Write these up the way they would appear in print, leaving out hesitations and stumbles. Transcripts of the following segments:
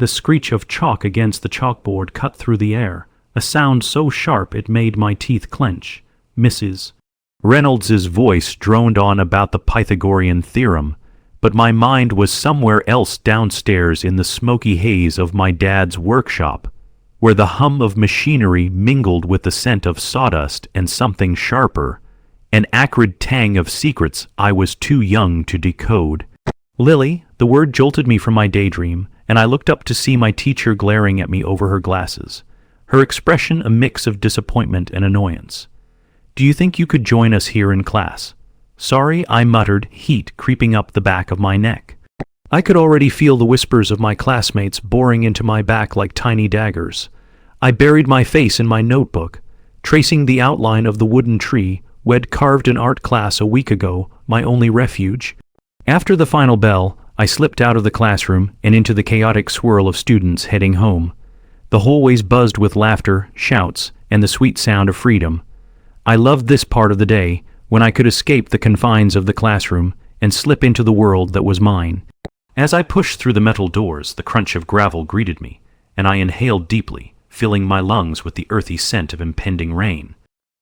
The screech of chalk against the chalkboard cut through the air, a sound so sharp it made my teeth clench. Mrs. Reynolds's voice droned on about the Pythagorean theorem, but my mind was somewhere else downstairs in the smoky haze of my dad's workshop, where the hum of machinery mingled with the scent of sawdust and something sharper, an acrid tang of secrets I was too young to decode. Lily, the word jolted me from my daydream, and I looked up to see my teacher glaring at me over her glasses, her expression a mix of disappointment and annoyance. "Do you think you could join us here in class?" "Sorry," I muttered, heat creeping up the back of my neck. I could already feel the whispers of my classmates boring into my back like tiny daggers. I buried my face in my notebook, tracing the outline of the wooden tree we'd carved in art class a week ago, my only refuge. After the final bell, I slipped out of the classroom and into the chaotic swirl of students heading home. The hallways buzzed with laughter, shouts, and the sweet sound of freedom. I loved this part of the day, when I could escape the confines of the classroom and slip into the world that was mine. As I pushed through the metal doors, the crunch of gravel greeted me, and I inhaled deeply, filling my lungs with the earthy scent of impending rain.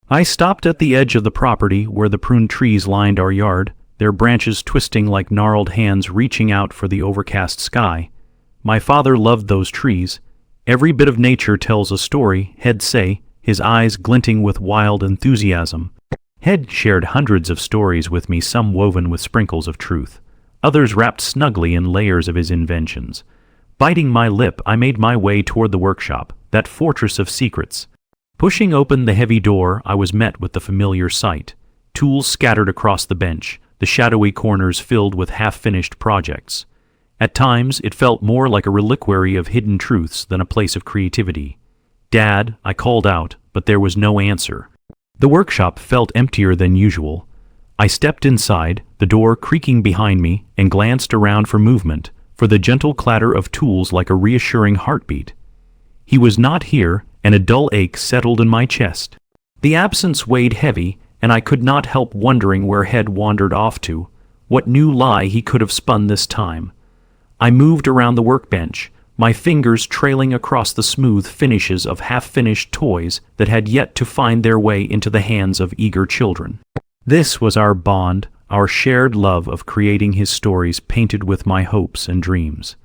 I stopped at the edge of the property where the pruned trees lined our yard, their branches twisting like gnarled hands reaching out for the overcast sky. My father loved those trees. Every bit of nature tells a story, He'd say, his eyes glinting with wild enthusiasm. He'd shared hundreds of stories with me, some woven with sprinkles of truth, others wrapped snugly in layers of his inventions. Biting my lip, I made my way toward the workshop, that fortress of secrets. Pushing open the heavy door, I was met with the familiar sight. Tools scattered across the bench, the shadowy corners filled with half-finished projects. At times, it felt more like a reliquary of hidden truths than a place of creativity. "Dad," I called out, but there was no answer. The workshop felt emptier than usual. I stepped inside, the door creaking behind me, and glanced around for movement, for the gentle clatter of tools like a reassuring heartbeat. He was not here, and a dull ache settled in my chest. The absence weighed heavy, and I could not help wondering where Head wandered off to, what new lie he could have spun this time. I moved around the workbench, my fingers trailing across the smooth finishes of half-finished toys that had yet to find their way into the hands of eager children. This was our bond, our shared love of creating his stories painted with my hopes and dreams.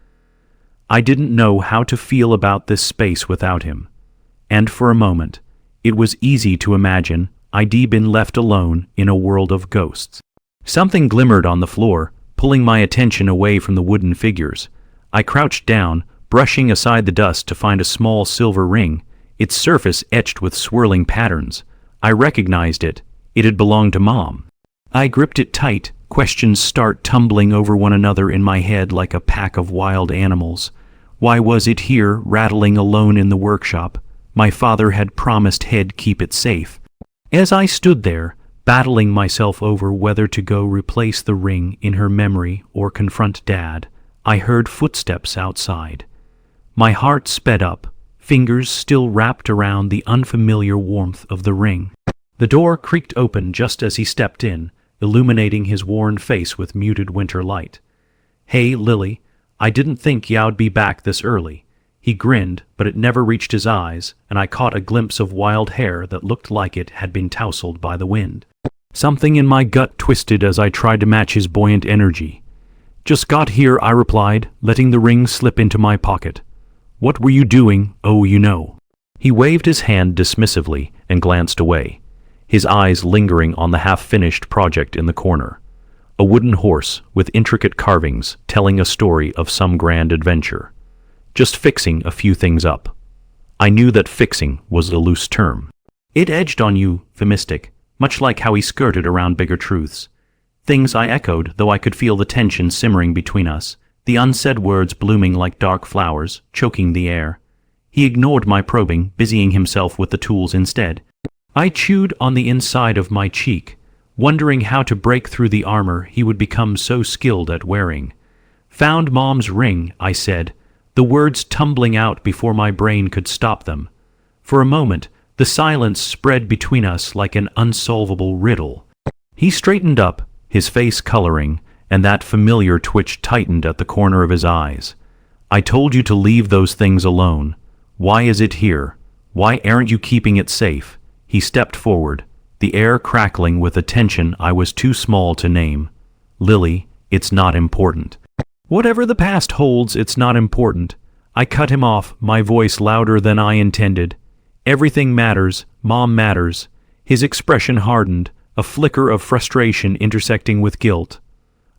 I didn't know how to feel about this space without him, and for a moment, it was easy to imagine I'd been left alone in a world of ghosts. Something glimmered on the floor, pulling my attention away from the wooden figures. I crouched down, brushing aside the dust to find a small silver ring, its surface etched with swirling patterns. I recognized it. It had belonged to Mom. I gripped it tight, questions start tumbling over one another in my head like a pack of wild animals. Why was it here, rattling alone in the workshop? My father had promised He'd keep it safe. As I stood there, battling myself over whether to go replace the ring in her memory or confront Dad, I heard footsteps outside. My heart sped up, fingers still wrapped around the unfamiliar warmth of the ring. The door creaked open just as he stepped in, illuminating his worn face with muted winter light. "Hey, Lily, I didn't think y'a'd be back this early." He grinned, but it never reached his eyes, and I caught a glimpse of wild hair that looked like it had been tousled by the wind. Something in my gut twisted as I tried to match his buoyant energy. "Just got here," I replied, letting the ring slip into my pocket. "What were you doing? Oh, you know." He waved his hand dismissively and glanced away, his eyes lingering on the half-finished project in the corner. A wooden horse with intricate carvings telling a story of some grand adventure. Just fixing a few things up. I knew that fixing was a loose term. It edged on euphemistic, much like how he skirted around bigger truths. Things I echoed, though I could feel the tension simmering between us, the unsaid words blooming like dark flowers, choking the air. He ignored my probing, busying himself with the tools instead. I chewed on the inside of my cheek, wondering how to break through the armor he would become so skilled at wearing. "Found Mom's ring," I said, the words tumbling out before my brain could stop them. For a moment, the silence spread between us like an unsolvable riddle. He straightened up, his face coloring, and that familiar twitch tightened at the corner of his eyes. I told you to leave those things alone. Why is it here? Why aren't you keeping it safe? He stepped forward, the air crackling with a tension I was too small to name. Lily, it's not important. Whatever the past holds, it's not important. I cut him off, my voice louder than I intended. Everything matters, Mom matters. His expression hardened, a flicker of frustration intersecting with guilt.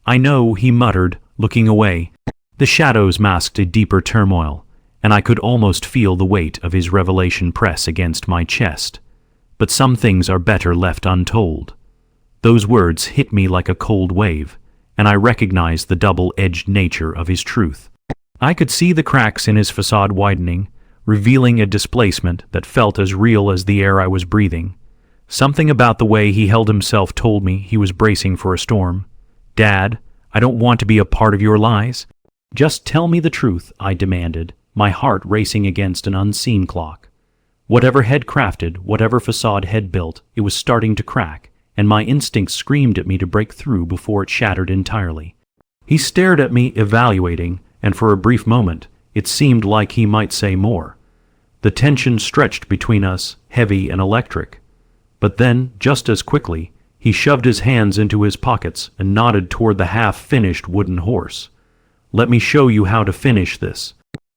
I know, he muttered, looking away. The shadows masked a deeper turmoil, and I could almost feel the weight of his revelation press against my chest. But some things are better left untold. Those words hit me like a cold wave, and I recognized the double-edged nature of his truth. I could see the cracks in his facade widening, revealing a displacement that felt as real as the air I was breathing. Something about the way he held himself told me he was bracing for a storm. Dad, I don't want to be a part of your lies. Just tell me the truth, I demanded, my heart racing against an unseen clock. Whatever Head crafted, whatever facade Head built, it was starting to crack, and my instincts screamed at me to break through before it shattered entirely. He stared at me, evaluating, and for a brief moment, it seemed like he might say more. The tension stretched between us, heavy and electric. But then, just as quickly, he shoved his hands into his pockets and nodded toward the half-finished wooden horse. Let me show you how to finish this.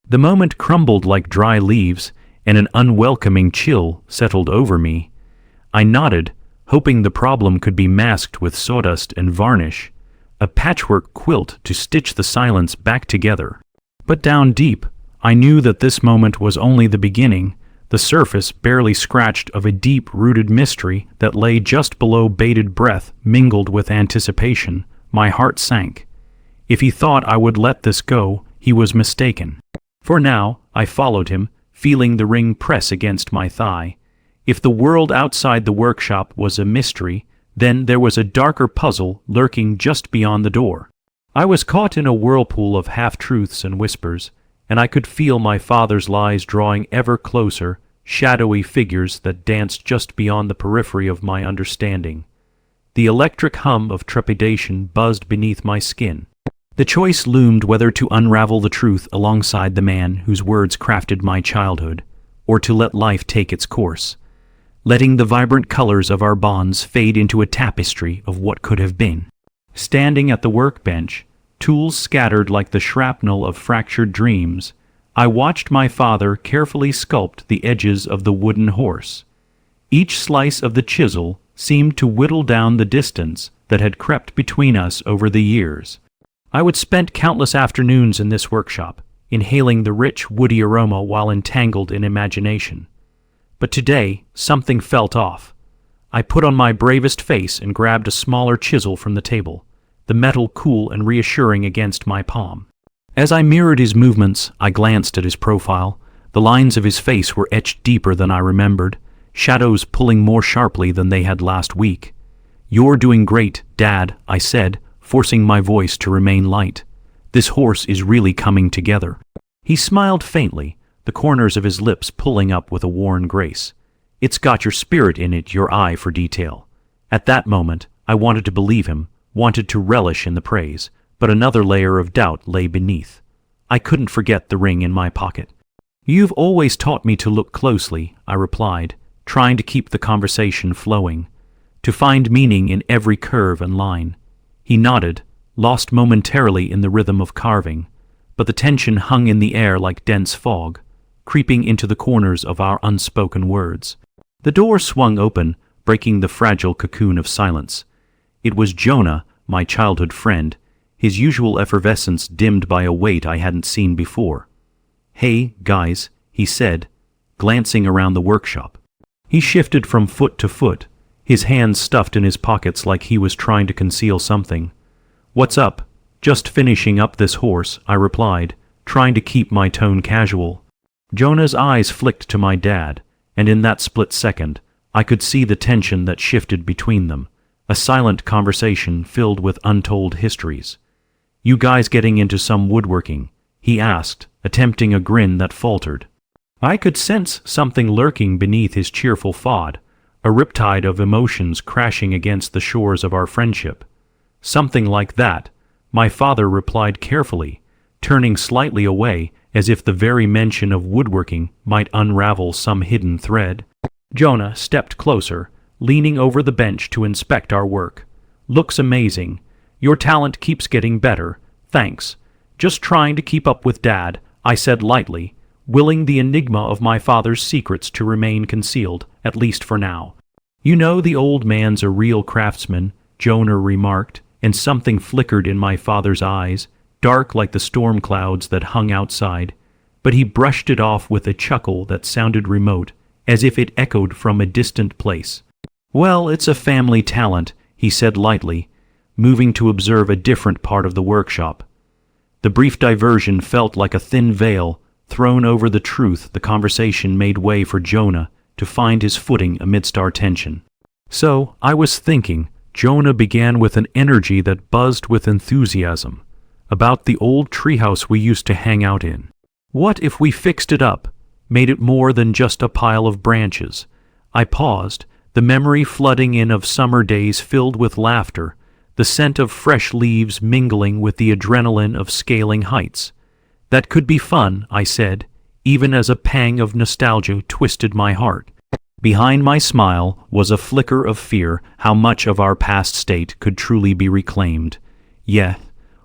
The moment crumbled like dry leaves, and an unwelcoming chill settled over me. I nodded, hoping the problem could be masked with sawdust and varnish, a patchwork quilt to stitch the silence back together. But down deep, I knew that this moment was only the beginning, the surface barely scratched of a deep-rooted mystery that lay just below bated breath mingled with anticipation. My heart sank. If he thought I would let this go, he was mistaken. For now, I followed him, feeling the ring press against my thigh. If the world outside the workshop was a mystery, then there was a darker puzzle lurking just beyond the door. I was caught in a whirlpool of half-truths and whispers, and I could feel my father's lies drawing ever closer, shadowy figures that danced just beyond the periphery of my understanding. The electric hum of trepidation buzzed beneath my skin. The choice loomed whether to unravel the truth alongside the man whose words crafted my childhood, or to let life take its course, letting the vibrant colors of our bonds fade into a tapestry of what could have been. Standing at the workbench, tools scattered like the shrapnel of fractured dreams, I watched my father carefully sculpt the edges of the wooden horse. Each slice of the chisel seemed to whittle down the distance that had crept between us over the years. I would spend countless afternoons in this workshop, inhaling the rich, woody aroma while entangled in imagination. But today, something felt off. I put on my bravest face and grabbed a smaller chisel from the table, the metal cool and reassuring against my palm. As I mirrored his movements, I glanced at his profile. The lines of his face were etched deeper than I remembered, shadows pulling more sharply than they had last week. "You're doing great, Dad," I said, forcing my voice to remain light. "This horse is really coming together." He smiled faintly, the corners of his lips pulling up with a worn grace. "It's got your spirit in it, your eye for detail." At that moment, I wanted to believe him, wanted to relish in the praise, but another layer of doubt lay beneath. I couldn't forget the ring in my pocket. "You've always taught me to look closely," I replied, trying to keep the conversation flowing, to find meaning in every curve and line. He nodded, lost momentarily in the rhythm of carving, but the tension hung in the air like dense fog, creeping into the corners of our unspoken words. The door swung open, breaking the fragile cocoon of silence. It was Jonah, my childhood friend, his usual effervescence dimmed by a weight I hadn't seen before. "Hey, guys," he said, glancing around the workshop. He shifted from foot to foot, his hands stuffed in his pockets like he was trying to conceal something. "What's up?" "Just finishing up this horse," I replied, trying to keep my tone casual. Jonah's eyes flicked to my dad, and in that split second, I could see the tension that shifted between them, a silent conversation filled with untold histories. "You guys getting into some woodworking?" he asked, attempting a grin that faltered. I could sense something lurking beneath his cheerful fod, a riptide of emotions crashing against the shores of our friendship. "Something like that," my father replied carefully, turning slightly away as if the very mention of woodworking might unravel some hidden thread. Jonah stepped closer, leaning over the bench to inspect our work. "Looks amazing. Your talent keeps getting better. Thanks. Just trying to keep up with Dad," I said lightly, willing the enigma of my father's secrets to remain concealed, at least for now. "You know the old man's a real craftsman," Jonah remarked, and something flickered in my father's eyes, dark like the storm clouds that hung outside, but he brushed it off with a chuckle that sounded remote, as if it echoed from a distant place. "Well, it's a family talent," he said lightly, moving to observe a different part of the workshop. The brief diversion felt like a thin veil thrown over the truth. The conversation made way for Jonah to find his footing amidst our tension. "So, I was thinking," Jonah began with an energy that buzzed with enthusiasm, "about the old treehouse we used to hang out in. What if we fixed it up, made it more than just a pile of branches?" I paused, the memory flooding in of summer days filled with laughter, the scent of fresh leaves mingling with the adrenaline of scaling heights. "That could be fun," I said, even as a pang of nostalgia twisted my heart. Behind my smile was a flicker of fear how much of our past state could truly be reclaimed. Yeah,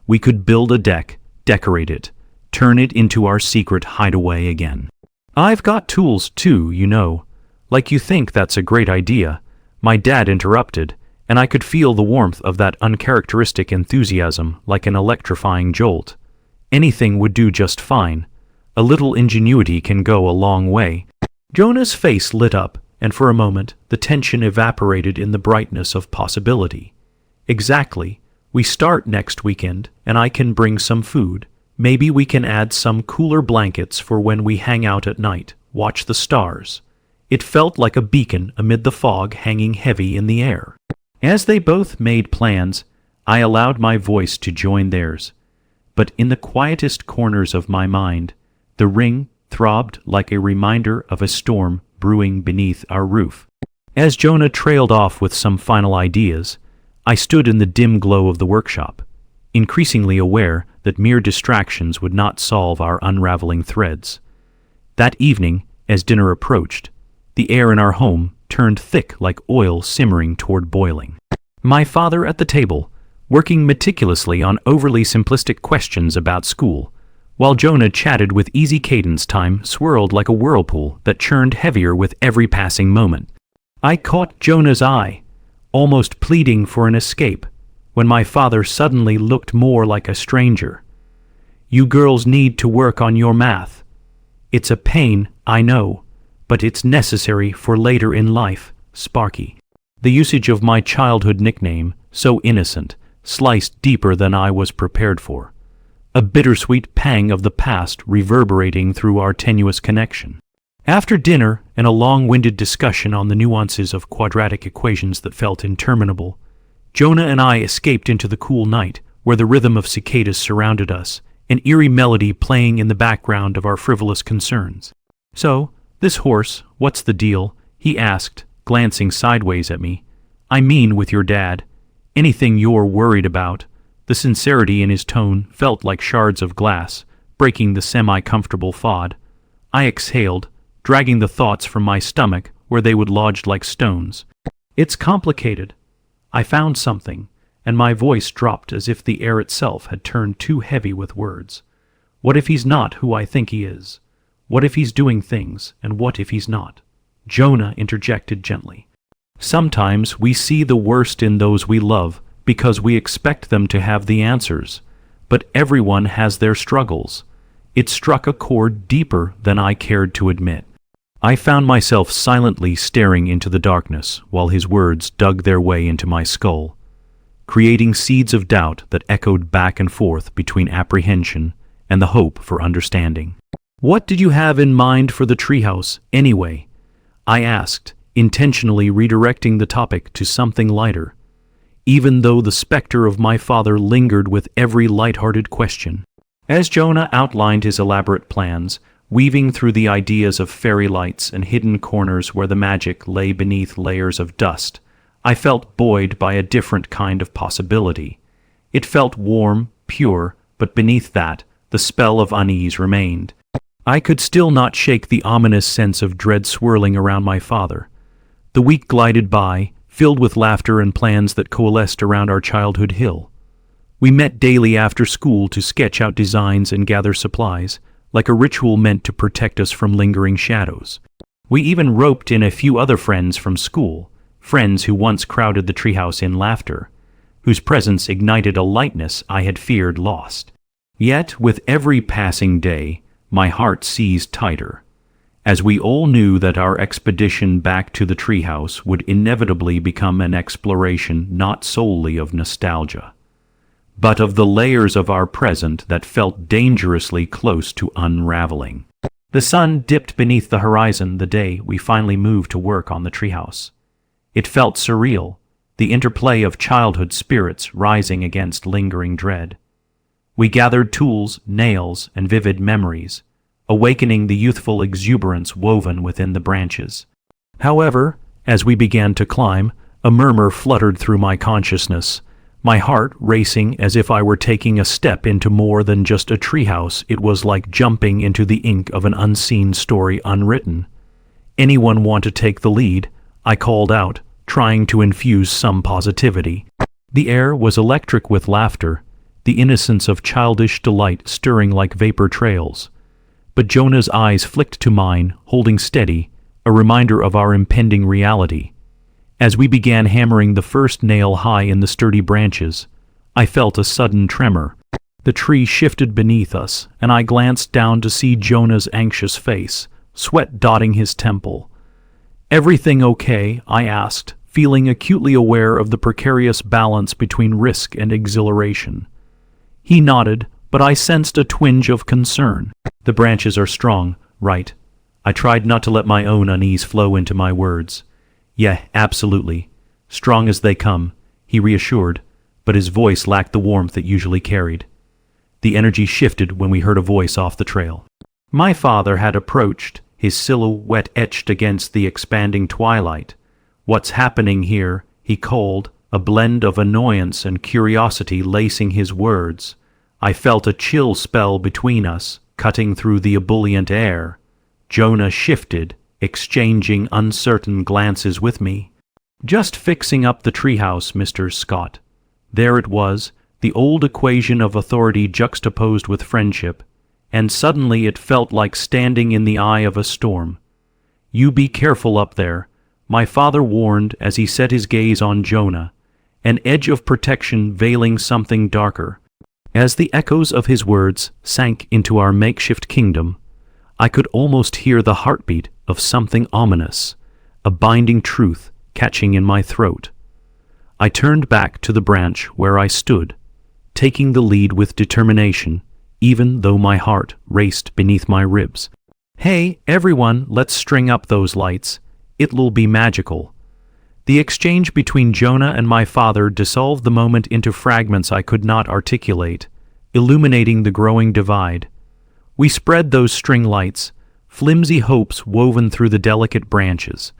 we could build a deck, decorate it, turn it into our secret hideaway again. "I've got tools too, you know." "Like you think that's a great idea," my dad interrupted, and I could feel the warmth of that uncharacteristic enthusiasm like an electrifying jolt. "Anything would do just fine. A little ingenuity can go a long way." Jonah's face lit up, and for a moment the tension evaporated in the brightness of possibility. "Exactly. We start next weekend, and I can bring some food. Maybe we can add some cooler blankets for when we hang out at night, watch the stars." It felt like a beacon amid the fog hanging heavy in the air. As they both made plans, I allowed my voice to join theirs. But in the quietest corners of my mind, the ring throbbed like a reminder of a storm brewing beneath our roof. As Jonah trailed off with some final ideas, I stood in the dim glow of the workshop, increasingly aware that mere distractions would not solve our unraveling threads. That evening, as dinner approached, the air in our home turned thick like oil simmering toward boiling. My father at the table, working meticulously on overly simplistic questions about school, while Jonah chatted with easy cadence. Time swirled like a whirlpool that churned heavier with every passing moment. I caught Jonah's eye, almost pleading for an escape, when my father suddenly looked more like a stranger. "You girls need to work on your math. It's a pain, I know, but it's necessary for later in life, Sparky." The usage of my childhood nickname, so innocent, sliced deeper than I was prepared for, a bittersweet pang of the past reverberating through our tenuous connection. After dinner and a long-winded discussion on the nuances of quadratic equations that felt interminable, Jonah and I escaped into the cool night, where the rhythm of cicadas surrounded us, an eerie melody playing in the background of our frivolous concerns. "So, this horse, what's the deal?" he asked, glancing sideways at me. "I mean with your dad. Anything you're worried about?" The sincerity in his tone felt like shards of glass, breaking the semi-comfortable fog. I exhaled, dragging the thoughts from my stomach where they would lodge like stones. "It's complicated. I found something," and my voice dropped as if the air itself had turned too heavy with words. "What if he's not who I think he is? What if he's doing things, and what if he's not?" Jonah interjected gently. "Sometimes we see the worst in those we love because we expect them to have the answers, but everyone has their struggles." It struck a chord deeper than I cared to admit. I found myself silently staring into the darkness while his words dug their way into my skull, creating seeds of doubt that echoed back and forth between apprehension and the hope for understanding. "What did you have in mind for the treehouse, anyway?" I asked, intentionally redirecting the topic to something lighter, even though the specter of my father lingered with every light-hearted question. As Jonah outlined his elaborate plans, weaving through the ideas of fairy lights and hidden corners where the magic lay beneath layers of dust, I felt buoyed by a different kind of possibility. It felt warm, pure, but beneath that, the the spell of unease remained. I could still not shake the ominous sense of dread swirling around my father. The week glided by, filled with laughter and plans that coalesced around our childhood hill. We met daily after school to sketch out designs and gather supplies, like a ritual meant to protect us from lingering shadows. We even roped in a few other friends from school, friends who once crowded the treehouse in laughter, whose presence ignited a lightness I had feared lost. Yet, with every passing day, my heart seized tighter, as we all knew that our expedition back to the treehouse would inevitably become an exploration not solely of nostalgia, but of the layers of our present that felt dangerously close to unraveling. The sun dipped beneath the horizon the day we finally moved to work on the treehouse. It felt surreal, the interplay of childhood spirits rising against lingering dread. We gathered tools, nails, and vivid memories, awakening the youthful exuberance woven within the branches. However, as we began to climb, a murmur fluttered through my consciousness, my heart racing as if I were taking a step into more than just a treehouse. It was like jumping into the ink of an unseen story unwritten. "Anyone want to take the lead?" I called out, trying to infuse some positivity. The air was electric with laughter, the innocence of childish delight stirring like vapor trails. But Jonah's eyes flicked to mine, holding steady, a reminder of our impending reality. As we began hammering the first nail high in the sturdy branches, I felt a sudden tremor. The tree shifted beneath us, and I glanced down to see Jonah's anxious face, sweat dotting his temple. "Everything okay?" I asked, feeling acutely aware of the precarious balance between risk and exhilaration. He nodded, but I sensed a twinge of concern. "The branches are strong, right?" I tried not to let my own unease flow into my words. "Yeah, absolutely. Strong as they come," he reassured, but his voice lacked the warmth it usually carried. The energy shifted when we heard a voice off the trail. My father had approached, his silhouette etched against the expanding twilight. "What's happening here?" he called, a blend of annoyance and curiosity lacing his words. I felt a chill spell between us, cutting through the ebullient air. Jonah shifted, exchanging uncertain glances with me. "Just fixing up the treehouse, Mr. Scott." There it was, the old equation of authority juxtaposed with friendship, and suddenly it felt like standing in the eye of a storm. "You be careful up there," my father warned as he set his gaze on Jonah, an edge of protection veiling something darker. As the echoes of his words sank into our makeshift kingdom, I could almost hear the heartbeat of something ominous, a binding truth catching in my throat. I turned back to the branch where I stood, taking the lead with determination, even though my heart raced beneath my ribs. "Hey, everyone, let's string up those lights. It'll be magical." The exchange between Jonah and my father dissolved the moment into fragments I could not articulate, illuminating the growing divide. We spread those string lights, flimsy hopes woven through the delicate branches.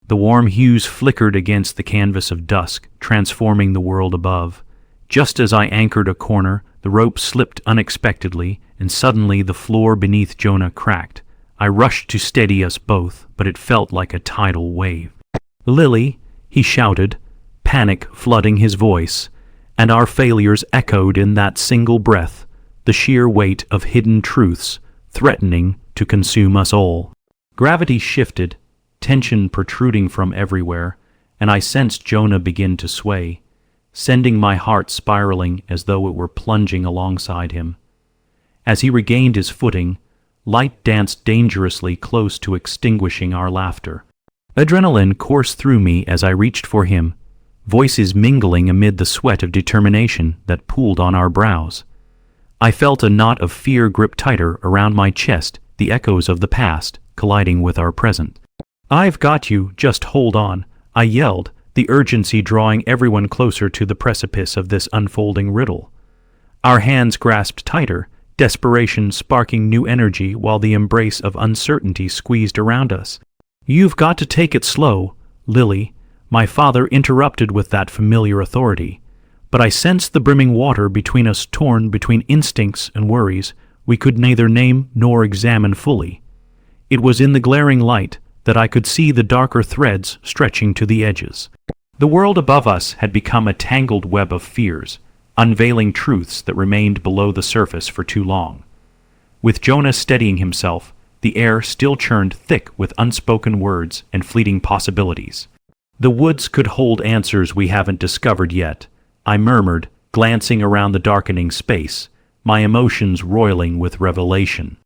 The warm hues flickered against the canvas of dusk, transforming the world above. Just as I anchored a corner, the rope slipped unexpectedly, and suddenly the floor beneath Jonah cracked. I rushed to steady us both, but it felt like a tidal wave. "Lily," he shouted, panic flooding his voice, and our failures echoed in that single breath, the sheer weight of hidden truths threatening to consume us all. Gravity shifted, tension protruding from everywhere, and I sensed Jonah begin to sway, sending my heart spiraling as though it were plunging alongside him. As he regained his footing, light danced dangerously close to extinguishing our laughter. Adrenaline coursed through me as I reached for him, voices mingling amid the sweat of determination that pooled on our brows. I felt a knot of fear grip tighter around my chest, the echoes of the past colliding with our present. "I've got you, just hold on," I yelled, the urgency drawing everyone closer to the precipice of this unfolding riddle. Our hands grasped tighter, desperation sparking new energy while the embrace of uncertainty squeezed around us. "You've got to take it slow, Lily," my father interrupted with that familiar authority, but I sensed the brimming water between us torn between instincts and worries, we could neither name nor examine fully. It was in the glaring light that I could see the darker threads stretching to the edges. The world above us had become a tangled web of fears, unveiling truths that remained below the surface for too long. With Jonah steadying himself, the air still churned thick with unspoken words and fleeting possibilities. "The woods could hold answers we haven't discovered yet," I murmured, glancing around the darkening space, my emotions roiling with revelation.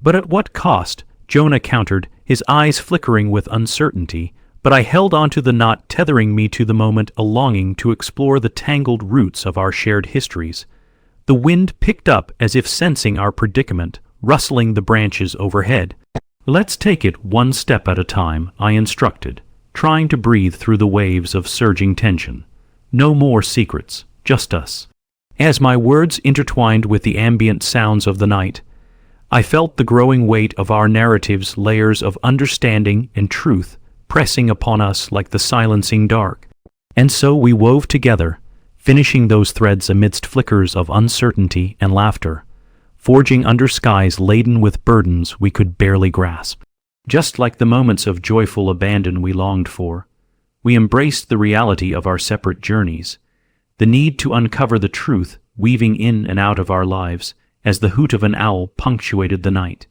"But at what cost?" Jonah countered, his eyes flickering with uncertainty, but I held on to the knot tethering me to the moment, a longing to explore the tangled roots of our shared histories. The wind picked up as if sensing our predicament, rustling the branches overhead. "Let's take it one step at a time," I instructed, trying to breathe through the waves of surging tension. "No more secrets, just us." As my words intertwined with the ambient sounds of the night, I felt the growing weight of our narrative's layers of understanding and truth pressing upon us like the silencing dark. And so we wove together, finishing those threads amidst flickers of uncertainty and laughter, forging under skies laden with burdens we could barely grasp. Just like the moments of joyful abandon we longed for, we embraced the reality of our separate journeys, the need to uncover the truth weaving in and out of our lives as the hoot of an owl punctuated the night.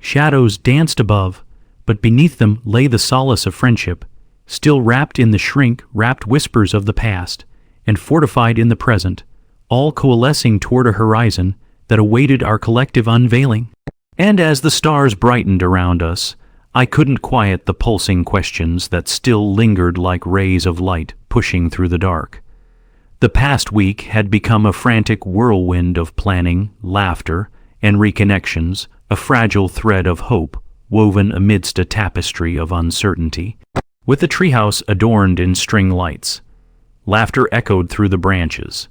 Shadows danced above, but beneath them lay the solace of friendship, still wrapped in the shrink-wrapped whispers of the past, and fortified in the present, all coalescing toward a horizon that awaited our collective unveiling. And as the stars brightened around us, I couldn't quiet the pulsing questions that still lingered like rays of light pushing through the dark. The past week had become a frantic whirlwind of planning, laughter, and reconnections, a fragile thread of hope woven amidst a tapestry of uncertainty. With the treehouse adorned in string lights, laughter echoed through the branches,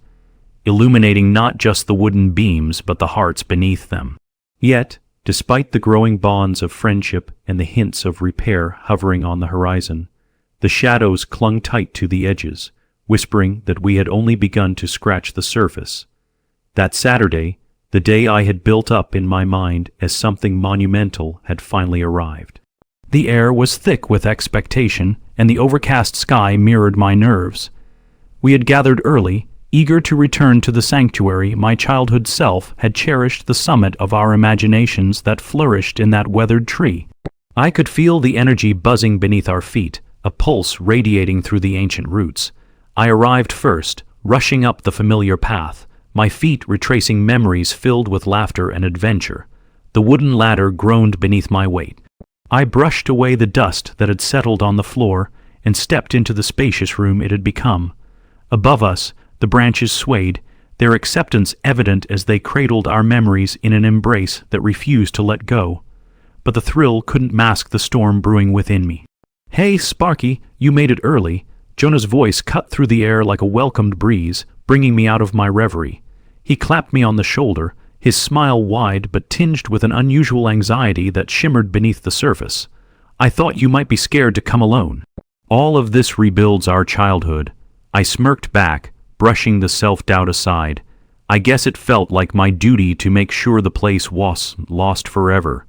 illuminating not just the wooden beams but the hearts beneath them. Yet, despite the growing bonds of friendship and the hints of repair hovering on the horizon, the shadows clung tight to the edges, whispering that we had only begun to scratch the surface. That Saturday, the day I had built up in my mind as something monumental, had finally arrived. The air was thick with expectation, and the overcast sky mirrored my nerves. We had gathered early, eager to return to the sanctuary my childhood self had cherished, the summit of our imaginations that flourished in that weathered tree. I could feel the energy buzzing beneath our feet, a pulse radiating through the ancient roots. I arrived first, rushing up the familiar path, my feet retracing memories filled with laughter and adventure. The wooden ladder groaned beneath my weight. I brushed away the dust that had settled on the floor and stepped into the spacious room it had become. Above us, the branches swayed, their acceptance evident as they cradled our memories in an embrace that refused to let go. But the thrill couldn't mask the storm brewing within me. "Hey, Sparky, you made it early." Jonah's voice cut through the air like a welcomed breeze, bringing me out of my reverie. He clapped me on the shoulder, his smile wide but tinged with an unusual anxiety that shimmered beneath the surface. "I thought you might be scared to come alone." "All of this rebuilds our childhood," I smirked back, brushing the self-doubt aside. I guess it felt like my duty to make sure the place was lost forever.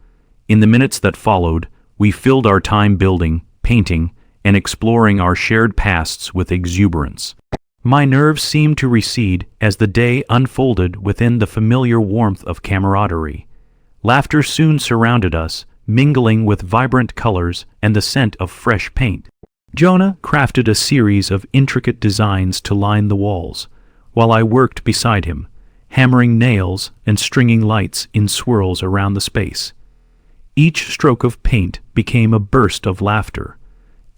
In the minutes that followed, we filled our time building, painting, and exploring our shared pasts with exuberance. My nerves seemed to recede as the day unfolded within the familiar warmth of camaraderie. Laughter soon surrounded us, mingling with vibrant colors and the scent of fresh paint. Jonah crafted a series of intricate designs to line the walls, while I worked beside him, hammering nails and stringing lights in swirls around the space. Each stroke of paint became a burst of laughter,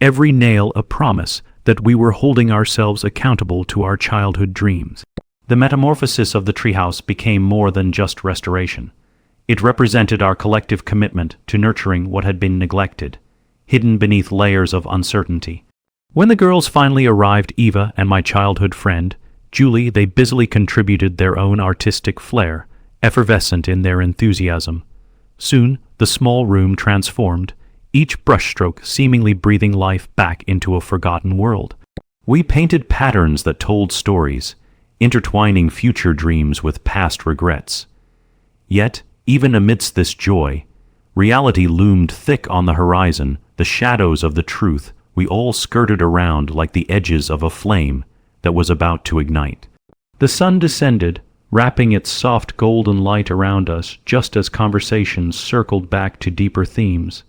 every nail a promise that we were holding ourselves accountable to our childhood dreams. The metamorphosis of the treehouse became more than just restoration. It represented our collective commitment to nurturing what had been neglected, hidden beneath layers of uncertainty. When the girls finally arrived, Eva and my childhood friend, Julie, they busily contributed their own artistic flair, effervescent in their enthusiasm. Soon, the small room transformed, each brushstroke seemingly breathing life back into a forgotten world. We painted patterns that told stories, intertwining future dreams with past regrets. Yet, Even amidst this joy, reality loomed thick on the horizon, the shadows of the truth we all skirted around like the edges of a flame that was about to ignite. The sun descended, wrapping its soft golden light around us just as conversations circled back to deeper themes.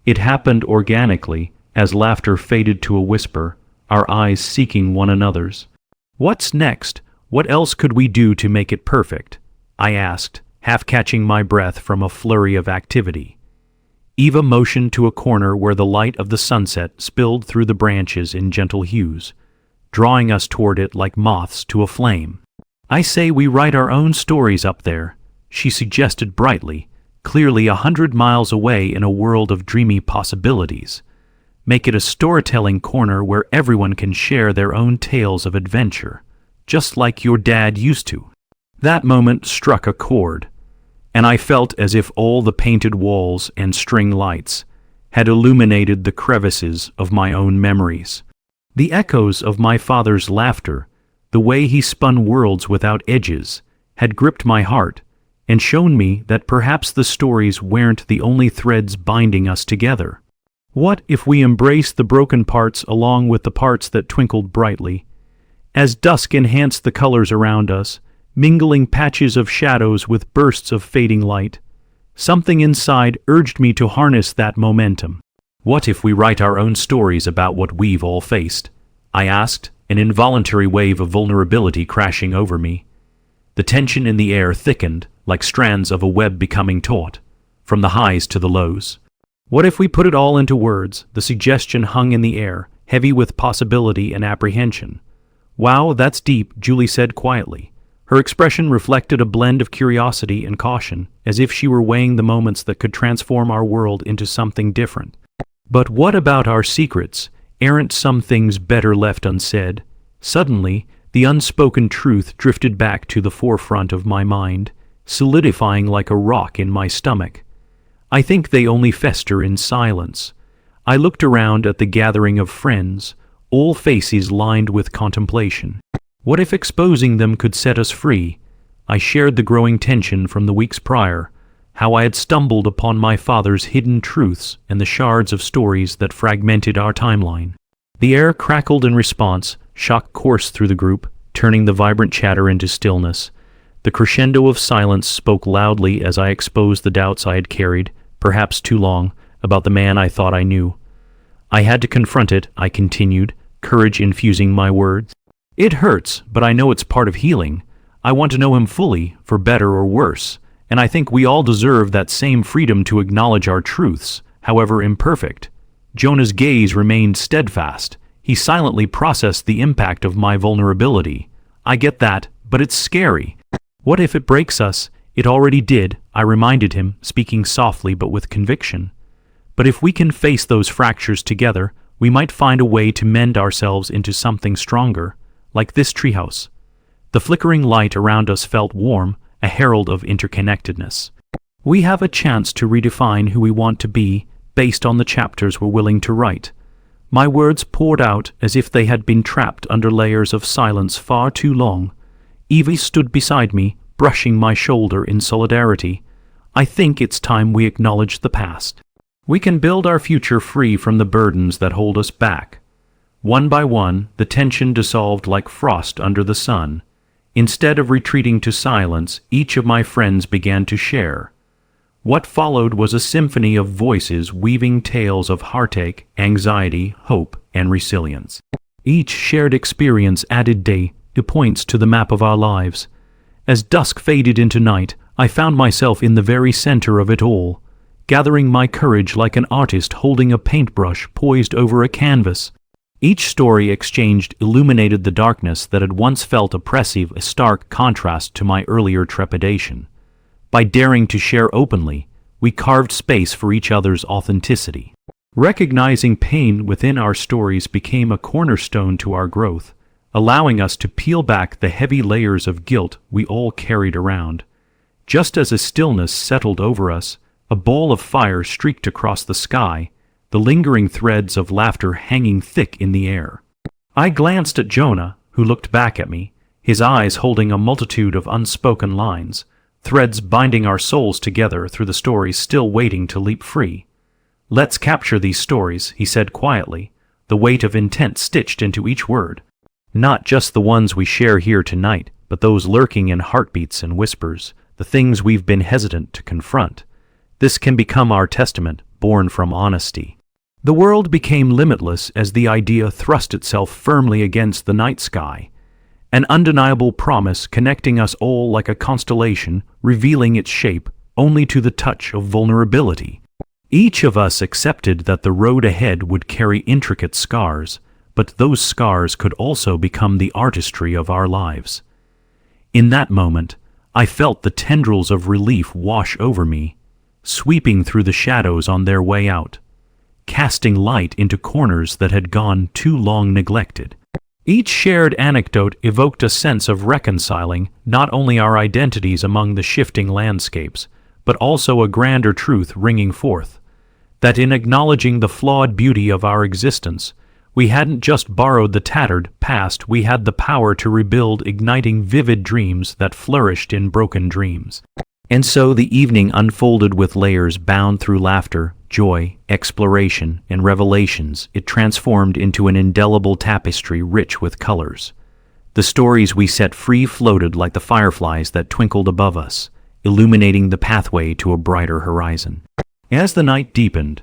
It happened organically, as laughter faded to a whisper, our eyes seeking one another's. "What's next? What else could we do to make it perfect?" I asked, half catching my breath from a flurry of activity. Eva motioned to a corner where the light of the sunset spilled through the branches in gentle hues, drawing us toward it like moths to a flame. "I say we write our own stories up there," she suggested brightly, clearly 100 miles away in a world of dreamy possibilities. "Make it a storytelling corner where everyone can share their own tales of adventure, just like your dad used to." That moment struck a chord, and I felt as if all the painted walls and string lights had illuminated the crevices of my own memories. The echoes of my father's laughter, the way he spun worlds without edges, had gripped my heart and shown me that perhaps the stories weren't the only threads binding us together. What if we embraced the broken parts along with the parts that twinkled brightly? As dusk enhanced the colors around us, mingling patches of shadows with bursts of fading light, something inside urged me to harness that momentum. "What if we write our own stories about what we've all faced?" I asked, an involuntary wave of vulnerability crashing over me. The tension in the air thickened, like strands of a web becoming taut, from the highs to the lows. "What if we put it all into words?" The suggestion hung in the air, heavy with possibility and apprehension. "Wow, that's deep," Julie said quietly. Her expression reflected a blend of curiosity and caution, as if she were weighing the moments that could transform our world into something different. "But what about our secrets? Aren't some things better left unsaid?" Suddenly, the unspoken truth drifted back to the forefront of my mind, solidifying like a rock in my stomach. "I think they only fester in silence." I looked around at the gathering of friends, all faces lined with contemplation. What if exposing them could set us free? I shared the growing tension from the weeks prior, how I had stumbled upon my father's hidden truths and the shards of stories that fragmented our timeline. The air crackled in response, shock coursed through the group, turning the vibrant chatter into stillness. The crescendo of silence spoke loudly as I exposed the doubts I had carried, perhaps too long, about the man I thought I knew. I had to confront it, I continued, courage infusing my words. "It hurts, but I know it's part of healing. I want to know him fully, for better or worse, and I think we all deserve that same freedom to acknowledge our truths, however imperfect." Jonah's gaze remained steadfast. He silently processed the impact of my vulnerability. "I get that, but it's scary." "What if it breaks us?" "It already did," I reminded him, speaking softly but with conviction. "But if we can face those fractures together, we might find a way to mend ourselves into something stronger. Like this treehouse." The flickering light around us felt warm, a herald of interconnectedness. "We have a chance to redefine who we want to be, based on the chapters we're willing to write." My words poured out as if they had been trapped under layers of silence far too long. Evie stood beside me, brushing my shoulder in solidarity. "I think it's time we acknowledge the past. We can build our future free from the burdens that hold us back." One by one, the tension dissolved like frost under the sun. Instead of retreating to silence, each of my friends began to share. What followed was a symphony of voices weaving tales of heartache, anxiety, hope, and resilience. Each shared experience added data points to the map of our lives. As dusk faded into night, I found myself in the very center of it all, gathering my courage like an artist holding a paintbrush poised over a canvas. Each story exchanged illuminated the darkness that had once felt oppressive, a stark contrast to my earlier trepidation. By daring to share openly, we carved space for each other's authenticity. Recognizing pain within our stories became a cornerstone to our growth, allowing us to peel back the heavy layers of guilt we all carried around. Just as a stillness settled over us, a ball of fire streaked across the sky, the lingering threads of laughter hanging thick in the air. I glanced at Jonah, who looked back at me, his eyes holding a multitude of unspoken lines, threads binding our souls together through the stories still waiting to leap free. "Let's capture these stories," he said quietly, the weight of intent stitched into each word. "Not just the ones we share here tonight, but those lurking in heartbeats and whispers, the things we've been hesitant to confront. This can become our testament, born from honesty." The world became limitless as the idea thrust itself firmly against the night sky, an undeniable promise connecting us all like a constellation, revealing its shape only to the touch of vulnerability. Each of us accepted that the road ahead would carry intricate scars, but those scars could also become the artistry of our lives. In that moment, I felt the tendrils of relief wash over me, sweeping through the shadows on their way out, casting light into corners that had gone too long neglected. Each shared anecdote evoked a sense of reconciling not only our identities among the shifting landscapes, but also a grander truth ringing forth, that in acknowledging the flawed beauty of our existence, we hadn't just borrowed the tattered past, we had the power to rebuild, igniting vivid dreams that flourished in broken dreams. And so the evening unfolded with layers bound through laughter, joy, exploration, and revelations. It transformed into an indelible tapestry rich with colors. The stories we set free floated like the fireflies that twinkled above us, illuminating the pathway to a brighter horizon. As the night deepened,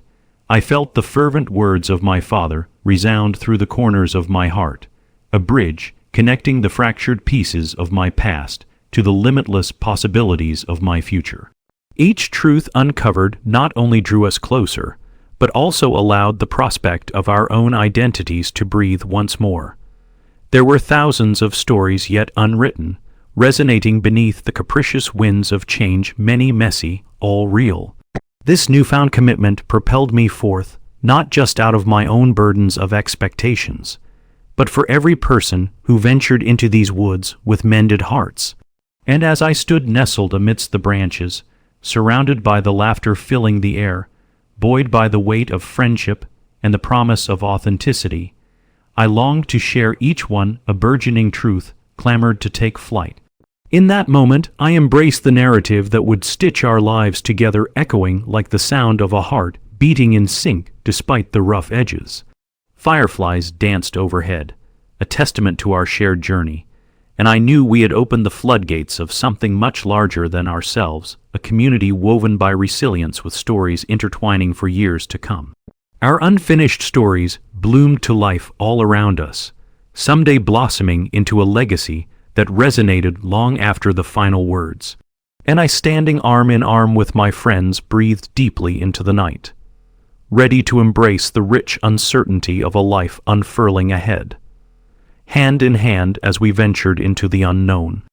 I felt the fervent words of my father resound through the corners of my heart, a bridge connecting the fractured pieces of my past to the limitless possibilities of my future. Each truth uncovered not only drew us closer, but also allowed the prospect of our own identities to breathe once more. There were thousands of stories yet unwritten, resonating beneath the capricious winds of change, many messy, all real. This newfound commitment propelled me forth, not just out of my own burdens of expectations, but for every person who ventured into these woods with mended hearts. And as I stood nestled amidst the branches, surrounded by the laughter filling the air, buoyed by the weight of friendship and the promise of authenticity, I longed to share each one. A burgeoning truth clamored to take flight. In that moment, I embraced the narrative that would stitch our lives together, echoing like the sound of a heart beating in sync despite the rough edges. Fireflies danced overhead, a testament to our shared journey, and I knew we had opened the floodgates of something much larger than ourselves, a community woven by resilience with stories intertwining for years to come. Our unfinished stories bloomed to life all around us, someday blossoming into a legacy that resonated long after the final words. And I, standing arm in arm with my friends, breathed deeply into the night, ready to embrace the rich uncertainty of a life unfurling ahead. Hand in hand as we ventured into the unknown.